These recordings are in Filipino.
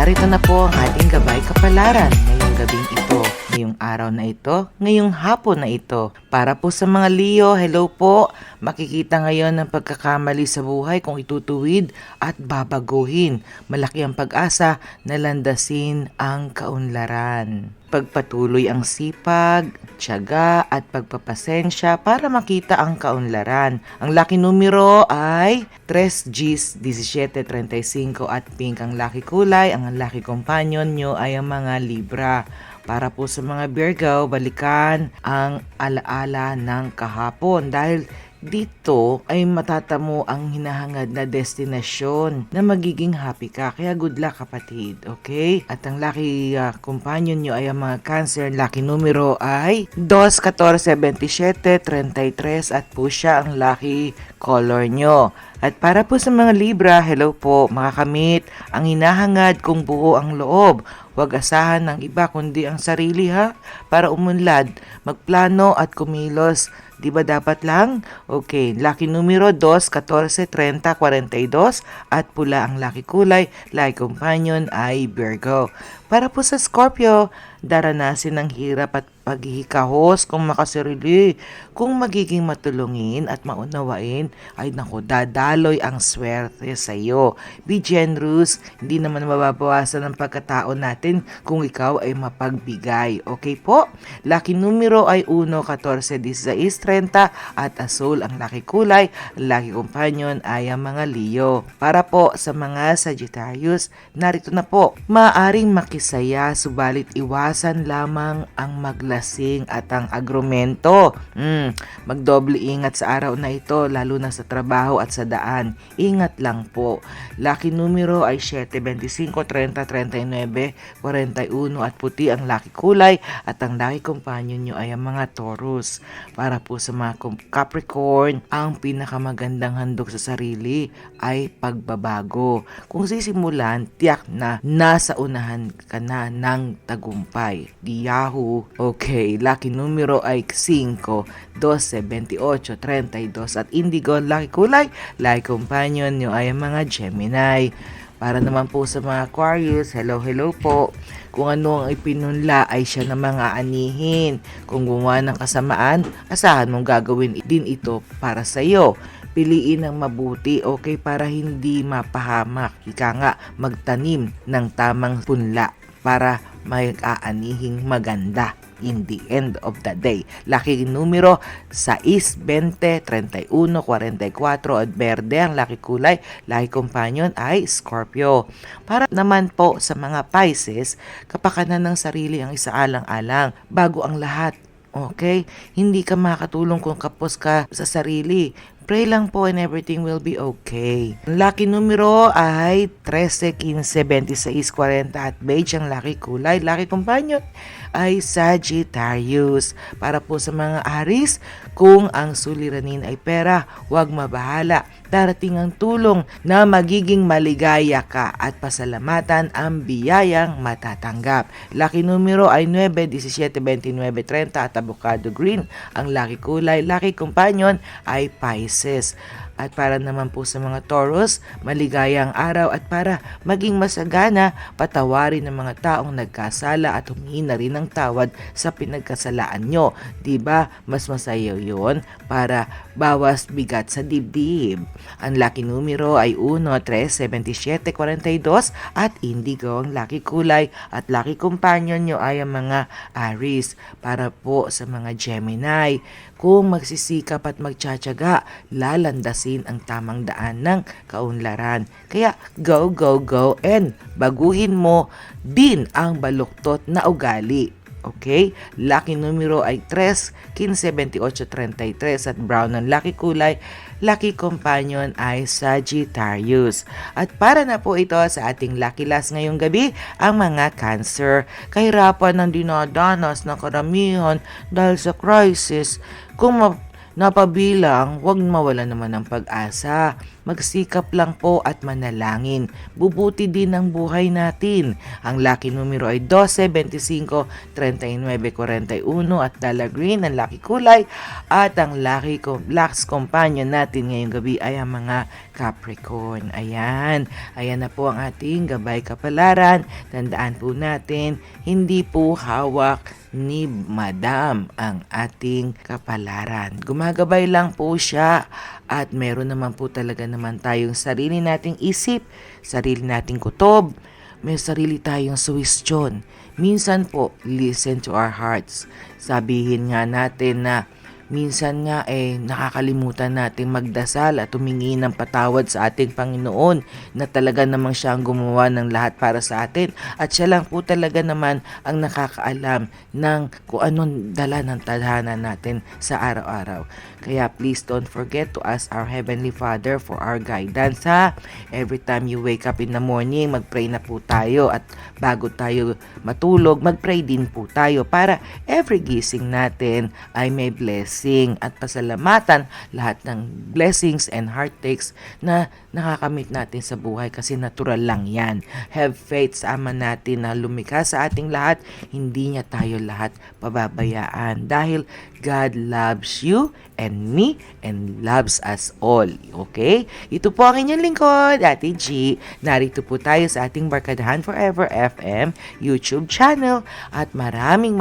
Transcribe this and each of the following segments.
narito na po ang ating gabay kapalaran ngayong gabing ito, ngayong araw na ito, ngayong hapon na ito. Para po sa mga Leo, hello po. Makikita ngayon ng pagkakamali sa buhay kung itutuwid at babaguhin. Malaki ang pag-asa na landasin ang kaunlaran. Pagpatuloy ang sipag, tiyaga at pagpapasensya para makita ang kaunlaran. Ang lucky numero ay 3 Gs, 1735 at pink ang lucky kulay. Ang lucky companion nyo ay ang mga Libra. Para po sa mga Virgo, balikan ang alaala ng kahapon dahil dito ay matatamo ang hinahangad na destinasyon na magiging happy ka. Kaya good luck kapatid, okay? At ang lucky companion nyo ay ang mga Cancer. Lucky numero ay 2, 14, 27, 33 at po siya ang lucky color nyo. At para po sa mga Libra, hello po, makakamit ang hinahangad kung buo ang loob. Huwag asahan ng iba kundi ang sarili ha, para umunlad, magplano at kumilos. Di ba dapat lang? Okay, lucky numero 2, 14, 30, 42 at pula ang lucky kulay. Lucky companion ay Virgo. Para po sa Scorpio, daranasin ng hirap at paghihikahos kung makasarili. Kung magiging matulungin at maunawain, ay naku, dadaloy ang swerte sa iyo. Be generous, hindi naman mababawasan ang pagkatao natin kung ikaw ay mapagbigay. Okay po? Lucky numero ay 1, 14, 16, 30 at asul ang lucky kulay. Lucky companion ay ang mga Leo. Para po sa mga Sagittarius, narito na po. Maaring makisaya, subalit iwasan lamang ang maglasing at ang agrumento. Magdoble ingat sa araw na ito, lalo na sa trabaho at sa daan. Ingat lang po. Lucky numero ay 7, 25, 30, 39, 41 at puti ang lucky kulay at ang lucky companion nyo ay ang mga Taurus. Para po sa mga Capricorn, ang pinakamagandang handog sa sarili ay pagbabago. Kung sisimulan, tiyak na nasa unahan ka na ng tagumpay. Di Yahoo! Okay, lucky numero ay 5, 12, 28, 32 at indigo lucky kulay. Lucky companion nyo ay ang mga Gemini. Para naman po sa mga Aquarius, hello po. Kung ano ang ipinunla ay siya na mga anihin. Kung gumawa ng kasamaan, asahan mong gagawin din ito para sa iyo. Piliin ang mabuti, okay, para hindi mapahamak. Ika nga, magtanim ng tamang punla para may aanihing maganda in the end of the day. Lucky numero 6, 20, 31, 44 at berde ang lucky kulay. Lucky companion ay Scorpio. Para naman po sa mga Pisces, kapakanan ng sarili ang isaalang-alang bago ang lahat. Okay? Hindi ka makatulong kung kapos ka sa sarili. Pray lang po and everything will be okay. Lucky numero ay 13, 15, 26, 40 at beige ang lucky kulay. Lucky companion ay Sagittarius. Para po sa mga Aries, kung ang suliranin ay pera, huwag mabahala. Darating ang tulong na magiging maligaya ka at pasalamatan ang biyayang matatanggap. Lucky numero ay 9, 17, 29, 30 at avocado green. Ang lucky kulay, lucky companion ay Pisces. At para naman po sa mga Taurus, maligayang araw at para maging masagana, patawarin ng mga taong nagkasala at humingi na rin ng tawad sa pinagkasalaan nyo. Diba? Mas masaya yun para bawas bigat sa dibdib. Ang lucky numero ay 1, 3, 77, 42 at indigo ang lucky kulay at lucky companion nyo ay ang mga Aries. Para po sa mga Gemini, kung magsisikap at magtsatsaga, lalandasin ang tamang daan ng kaunlaran. Kaya go, go, go and baguhin mo din ang baluktot na ugali. Okay? Lucky numero ay 3, 15, 28, 33 at brown ang lucky kulay. Lucky companion ay Sagittarius. At para na po ito sa ating lucky last ngayong gabi, ang mga Cancer. Kahirapan ng dinadanas ng karamihan dahil sa crisis. Kung napabilang, huwag mawala naman ng pag-asa. magsikap lang po at manalangin. Bubuti din ang buhay natin. Ang lucky numero ay 12, 25, 39, 41 at Dala Green ang lucky kulay. At ang last companion natin ngayong gabi ay ang mga Capricorn. Ayan na po ang ating gabay kapalaran. Tandaan po natin, hindi po hawak ni Madam ang ating kapalaran. Gumagabay lang po siya at meron naman po talaga naman tayong sarili nating isip, sarili nating kutob, may sarili tayong suwestyon. Minsan po, listen to our hearts. Sabihin nga natin na minsan nga nakakalimutan natin magdasal at humingi ng patawad sa ating Panginoon na talaga namang siya ang gumawa ng lahat para sa atin at siya lang po talaga naman ang nakakaalam ng kung anong dala ng tadhana natin sa araw-araw. Kaya please don't forget to ask our Heavenly Father for our guidance ha. Every time you wake up in the morning, mag-pray na po tayo at bago tayo matulog, mag-pray din po tayo para every gising natin ay may blessing at pasalamatan lahat ng blessings and heartaches na nakakamit natin sa buhay kasi natural lang yan. Have faith sa Ama natin na lumikha sa ating lahat, hindi niya tayo lahat pababayaan dahil God loves you and me and loves us all. Okay? Ito po ang inyong lingkod, Ate G. Narito po tayo sa ating Barkadahan Forever FM YouTube channel at maraming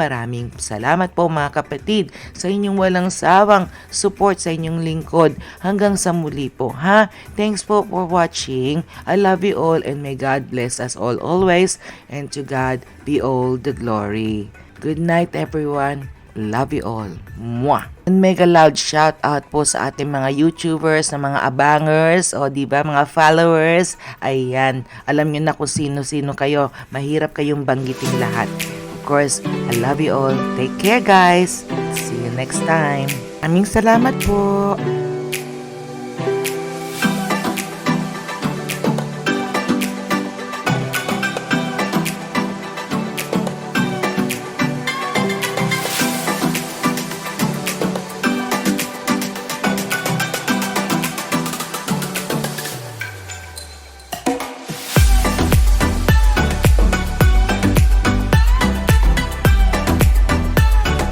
salamat po mga kapatid sa inyong walang sawang support sa inyong lingkod. Hanggang sa muli po ha. Thanks po for watching. I love you all and may God bless us all always and to God be all the glory. Good night everyone. Love you all. Mwah! And mega loud shout out po sa ating mga YouTubers, na mga abangers, o diba mga followers. Ayan, alam nyo na kung sino-sino kayo. Mahirap kayong banggitin lahat. Of course, I love you all. Take care guys. See you next time. Aming salamat po.